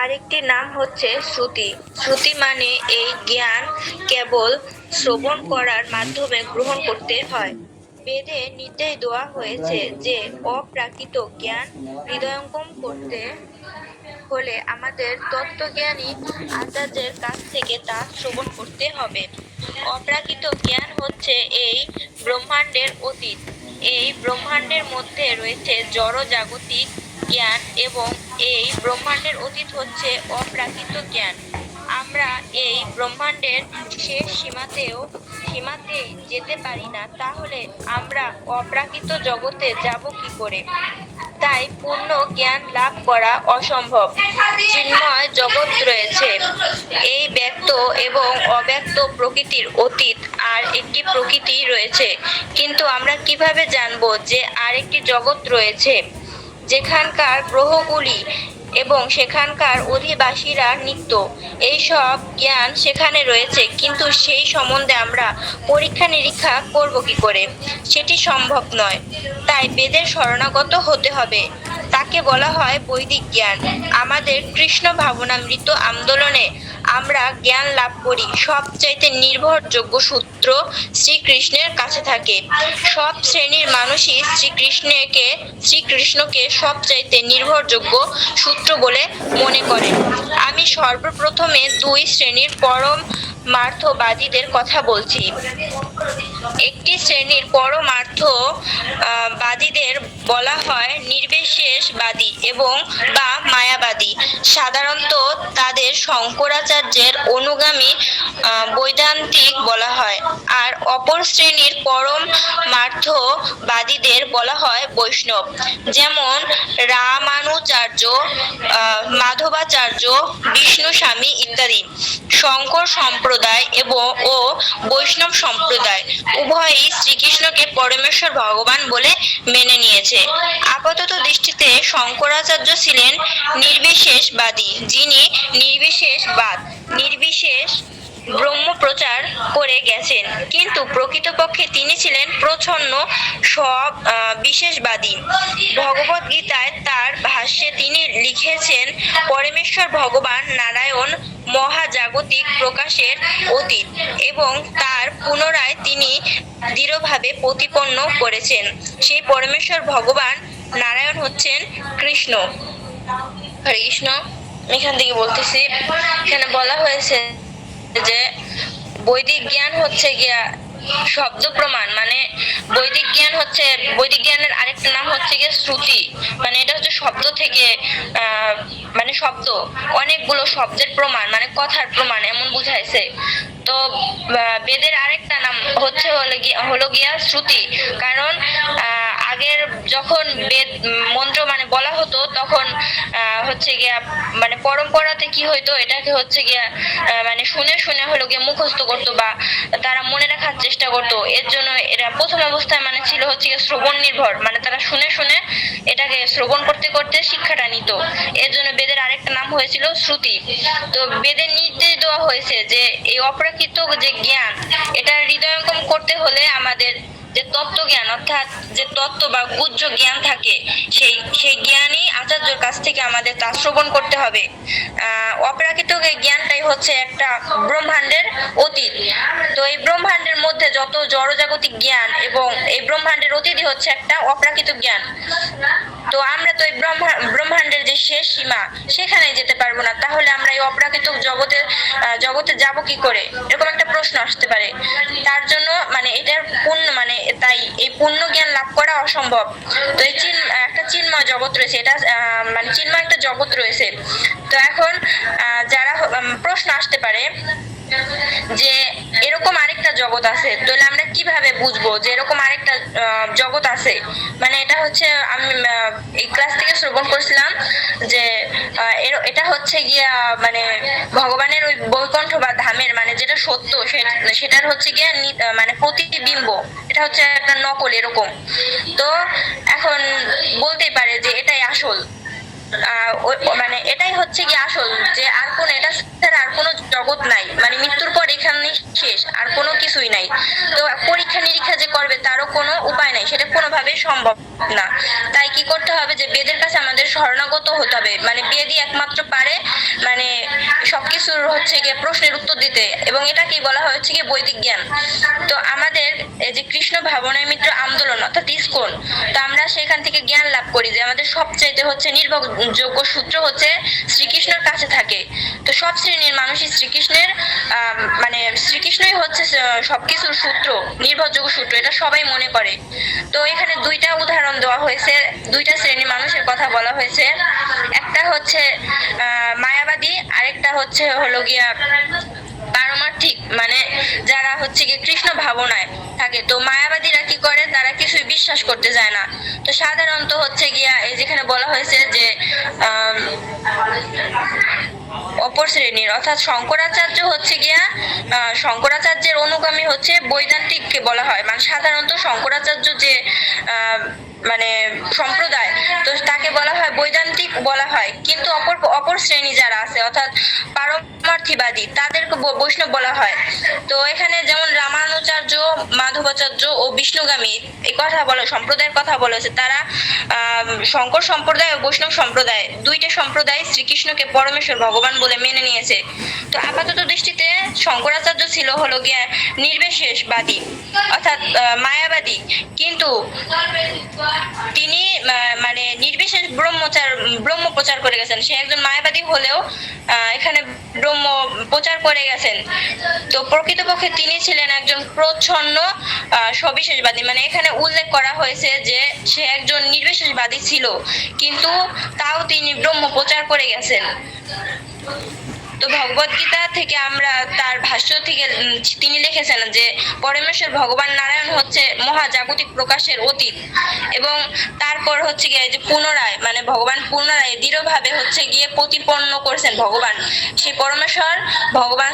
আরেকটি নাম হচ্ছে শ্রুতি। শ্রুতি মানে এই জ্ঞান কেবল শ্রবণ করার মাধ্যমে গ্রহণ করতে হয়। বেদে নির্দেশ দেওয়া হয়েছে যে অপ্রাকৃত জ্ঞান হৃদয়ঙ্গম করতে হলে আমাদের তত্ত্বজ্ঞানী আচার্যের কাছ থেকে তা শ্রবণ করতে হবে। অপ্রাকৃত জ্ঞান হচ্ছে এই ব্রহ্মাণ্ডের অতীত। এই ব্রহ্মাণ্ডের মধ্যে রয়েছে জড় জাগতিক জ্ঞান এবং এই ব্রহ্মাণ্ডের অতীত হচ্ছে অপ্রাকৃত জ্ঞান। আমরা এই ব্রহ্মাণ্ডের শেষ সীমাতে যেতে পারি না, তাহলে আমরা অপ্রাকৃত জগতে যাব কি করে? তাই পূর্ণ জ্ঞান লাভ করা অসম্ভব। চিন্ময় জগৎ রয়েছে, এই ব্যক্ত এবং অব্যক্ত প্রকৃতির অতীত আর একটি প্রকৃতি রয়েছে। কিন্তু আমরা কিভাবে জানবো যে আরেকটি জগৎ রয়েছে যেখানকার গ্রহগুলি এবং সেখানকার অধিবাসীরা নিত্য? এইসব জ্ঞান সেখানে রয়েছে, কিন্তু সেই সম্বন্ধে আমরা পরীক্ষা নিরীক্ষা করব কি করে? সেটি সম্ভব নয়। তাই বেদের শরণাগত হতে হবে। তাকে বলা হয় বৈদিক জ্ঞান। আমাদের কৃষ্ণ ভাবনামৃত আন্দোলনে আমরা জ্ঞান লাভ করি সবচাইতে নির্ভরযোগ্য সূত্র শ্রীকৃষ্ণের কাছে থাকে। সব শ্রেণীর মানুষই শ্রীকৃষ্ণকে সবচাইতে নির্ভরযোগ্য সূত্র বলে মনে করে। আমি সর্বপ্রথমে দুই শ্রেণীর পরমার্থবাদীদের কথা বলছি। একটি শ্রেণীর পরমার্থবাদীদের বলা হয় নির্বিশেষবাদী বা মায়াবাদী। সাধারণত তাদের শঙ্করাচার্যের অনুগামী বৈদান্তিক বলা হয়। আর অপর শ্রেণীর পরমার্থবাদীদের বলা হয় বৈষ্ণব, যেমন রামানুজাচার্য, মাধবাচার্য, বিষ্ণুস্বামী ইত্যাদি। শঙ্কর সম্প্রদায় ও বৈষ্ণব সম্প্রদায় উভয়ই শ্রীকৃষ্ণকে পরমেশ্বর ভগবান বলে মেনে নিয়েছে। আপাতত দৃষ্টিতে শঙ্করাচার্য ছিলেন নির্বিশেষবাদী, যিনি নির্বিশেষ ব্রহ্ম প্রচার করে গেছেন, কিন্তু প্রকৃতপক্ষে তিনি ছিলেন প্রচ্ছন্ন বিশেষবাদী। ভগবদ গীতায় তার ভাষ্যে তিনি লিখেছেন, পরমেশ্বর ভগবান নারায়ণ মহাজাগতিক প্রকাশের অতীত এবং তার পুনরায় তিনি দৃঢ়ভাবে প্রতিপন্ন করেছেন। সেই পরমেশ্বর ভগবান নারায়ণ হচ্ছেন কৃষ্ণ। হরে কৃষ্ণ। এখান থেকে বলতেছি, এখানে বলা হয়েছে যে বৈদিক জ্ঞান হচ্ছে গিয়া শব্দ প্রমাণ। মানে বৈদিক জ্ঞানের আরেকটা নাম হচ্ছে গিয়ে শ্রুতি। মানে এটা হচ্ছে শব্দ থেকে মানে শব্দ, অনেকগুলো শব্দের প্রমাণ, মানে কথার প্রমাণ এমন বুঝাইছে। তো বেদের আরেকটা নাম হলো গিয়া শ্রুতি। কারণ আগের যখন বেদ মন্ত্র মানে বলা হতো, তখন হচ্ছে গিয়া মানে পরম্পরাতে কি হইতো, এটাকে হচ্ছে গিয়া মানে শুনে হলো গিয়া মুখস্থ করতো বা তারা মনে রাখার চেষ্টা করতো। এর জন্য এরা প্রথম অবস্থায় মানে ছিল হচ্ছে গিয়ে শ্রবণ নির্ভর, মানে তারা শুনে এটাকে শ্রবণ করতে করতে শিক্ষাটা নিত। এর জন্য বেদের আরেকটা নাম হয়েছিল শ্রুতি। তো বেদের নির্দেশ দেওয়া হয়েছে যে এই অপ্রাকৃত যে জ্ঞান, এটা হৃদয়ঙ্গম করতে হলে আমাদের যে তত্ত্বজ্ঞান, অর্থাৎ যে তত্ত্ব বা গুহ্য জ্ঞান থাকে, সেই জ্ঞানই আচার্যের কাছ থেকে আমাদের তা শ্রবণ করতে হবে। অপ্রাকৃত জ্ঞানটাই হচ্ছে একটা ব্রহ্মাণ্ডের অতীত। তো এই ব্রহ্মাণ্ডের মধ্যে যত জড়জাগতিক জ্ঞান এবং এই ব্রহ্মাণ্ডের অতীতই হচ্ছে একটা অপ্রাকৃত জ্ঞান। তো আমরা তো এই ব্রহ্মাণ্ডের যে শেষ সীমা, সেখানে যেতে পারবো না, তাহলে আমরা এই অপ্রাকৃত জগতে যাব কি করে? এরকম একটা প্রশ্ন আসতে পারে। তার জন্য মানে এটার তাই এই পূর্ণ জ্ঞান লাভ করা অসম্ভব। তো এই একটা চিন্ময় জগৎ রয়েছে, এটা মানে চিন্ময় একটা জগৎ রয়েছে। তো এখন যারা প্রশ্ন আসতে পারে যে এরকম আরেকটা জগৎ আছে, তাহলে আমরা কিভাবে বুঝবো যে এরকম আরেকটা জগৎ আছে? মানে এটা হচ্ছে আমি এই ক্লাস থেকে শ্রবণ করছিলাম যে এটা হচ্ছে গিয়া মানে ভগবানের ওই বৈকুণ্ঠ বা ধামের মানে যেটা সত্য, সেটার হচ্ছে গিয়া মানে প্রতিবিম্ব, এটা হচ্ছে একটা নকল এরকম। তো এখন বলতেই পারে যে এটাই আসল, মানে এটাই হচ্ছে কি আসল, যে আর কোন এটা ছাড়া আর কোনো জগৎ নাই, মানে মৃত্যুর পর এখানে শেষ, আর কোনো কিছুই নাই। তো পরীক্ষা নিরীক্ষা যে করবে তারও কোনো উপায় নাই, সেটা কোনোভাবেই সম্ভব না। তাই কি করতে হবে যে বেদের কাছে আমাদের শরণাগত হতে হবে। মানে বেদই একমাত্র পারে গিয়ে প্রশ্নের উত্তর দিতে, এবং এটাকেই বলা হয় হচ্ছে গিয়ে বৈদিক জ্ঞান। তো আমাদের এই যে কৃষ্ণ ভাবনায় মিত্র আন্দোলন অর্থাৎ ইসকন, তো আমরা সেখান থেকে জ্ঞান লাভ করি যে আমাদের সবচাইতে হচ্ছে নির্ভরযোগ্য সূত্র হচ্ছে শ্রীকৃষ্ণের কাছে থাকে। তো সব শ্রেণীর মানুষই শ্রীকৃষ্ণের মানে শ্রীকৃষ্ণই হচ্ছে সবকিছুর সূত্র, নির্ভরযোগ্য সূত্র, এটা সবাই মনে করে। তো এখানে দুইটা উদাহরণ দেওয়া হয়েছে, দুইটা শ্রেণীর মানুষের কথা বলা হয়েছে। একটা হচ্ছে মায়াবাদী, আরেকটা হলো গিয়া পারমার্থিক, মানে যারা হচ্ছে গিয়ে কৃষ্ণ ভাবনায় থাকে। তো মায়াবাদীরা কি করে, তারা কিছুই বিশ্বাস করতে যায় না। তো সাধারণত হচ্ছে গিয়া এই যেখানে বলা হয়েছে যে অপর শ্রেণীর অর্থাৎ শঙ্করাচার্য হচ্ছে গিয়া শঙ্করাচার্যের অনুগামী হচ্ছে বৈদান্তিককে বলা হয়, মানে সাধারণত শঙ্করাচার্য যে মানে সম্প্রদায়, তো তাকে বলা হয় বৈদান্তিক বলা হয়। কিন্তু অপর শ্রেণী যারা আছে অর্থাৎ পারমার্থীবাদী, তাদেরকে বৈষ্ণব বলা হয়। তো এখানে যেমন রামানুচার্য, মাধবাচার্য ও বিষ্ণুগামী এই কথা বলে সম্প্রদায়ের কথা বলেছে, তারা শঙ্কর সম্প্রদায় ও বৈষ্ণব সম্প্রদায় দুইটা সম্প্রদায় শ্রীকৃষ্ণকে পরমেশ্বর ভগবান বলে মেনে নিয়েছে। তো আপাতত দৃষ্টিতে শঙ্করাচার্য ছিল হলো গিয়া নির্বিশেষবাদী অর্থাৎ মায়াবাদী, কিন্তু তিনি মানে নির্বিশেষ ব্রহ্ম প্রচার করে গেছেন। সে একজন মায়াবাদী হলেও এখানে ব্রহ্ম প্রচার করে গেছেন। তো প্রকৃতপক্ষে তিনি ছিলেন একজন প্রচ্ছন্ন সবিশেষবাদী, মানে এখানে উল্লেখ করা হয়েছে যে সে একজন নির্বিশেষবাদী ছিল, কিন্তু তাও তিনি ব্রহ্ম প্রচার করে গেছেন। তো ভগবত গীতা থেকে আমরা তার ভাষ্য থেকে তিনি লিখেছেন যে পরমেশ্বর ভগবান নারায়ণ হচ্ছে মহাজাগতিক প্রকাশের অতীত, এবং তারপর হচ্ছে গিয়ে যে পুনরায় মানে ভগবান পুনরায় দৃঢ়ভাবে হচ্ছে গিয়ে প্রতিপন্ন করেছেন ভগবান। সেই পরমেশ্বর ভগবান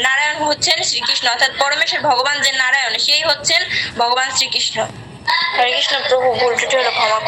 নারায়ণ হচ্ছেন শ্রীকৃষ্ণ, অর্থাৎ পরমেশ্বর ভগবান যে নারায়ণ সেই হচ্ছেন ভগবান শ্রীকৃষ্ণ। হরে কৃষ্ণ। প্রভু ভুল ত্রুটি হলে ক্ষমা